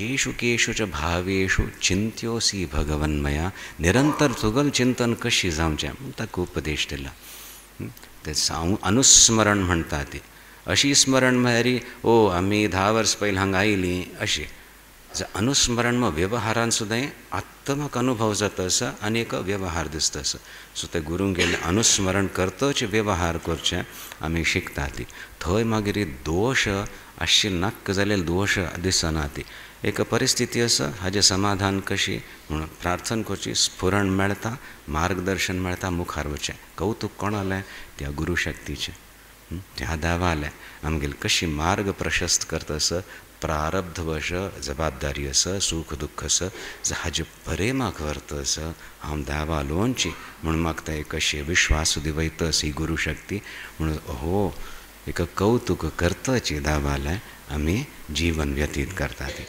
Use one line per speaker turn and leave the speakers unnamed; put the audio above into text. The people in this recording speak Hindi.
केषु केषु च भावेषु चिंत्योसी भगवन्मया निरंतर तुगल चिंतन कशी जावचें ताका उपदेश दिला. ते अनुस्मरण म्हणटा ती अशी स्मरण म्हळ्यार ओ आमी 10 वर्स पयलीं हांगा आयलीं अशी. अनुस्मरण मग व्यवहारान सुद्दां आत्मक अनुभव जाता आसा आनी एक व्यवहार दिसता आसा. सो ते गुरूंक गेले अनुस्मरण करतच व्यवहार करचें आमी शिकता ती. थंय मागीर दोश आशिल्ले नाक्क जालेले दोश दिसना ती. एक परिस्थिती आसा हाजें समाधान कशी म्हणून प्रार्थना करची, स्फुरण मेळटा, मार्गदर्शन मेळटा, मुखार वचचें. कौतुक कोणालें? त्या गुरुशक्तीचें. त्या देवालें आमगेली कशी मार्ग प्रशस्त करता आसा, प्रारब्धवश जबाबदारी आसा, सुख दुख्ख आसा, हाजे प्रेमाक व्हरता आसा. हांव देवा लोनची म्हणून म्हाका ते कशी विश्वास सुद्दां वयता ही गुरुशक्ती म्हणून हो एक कौतुक करताची देवालें आमी जीवन व्यतीत करता ती.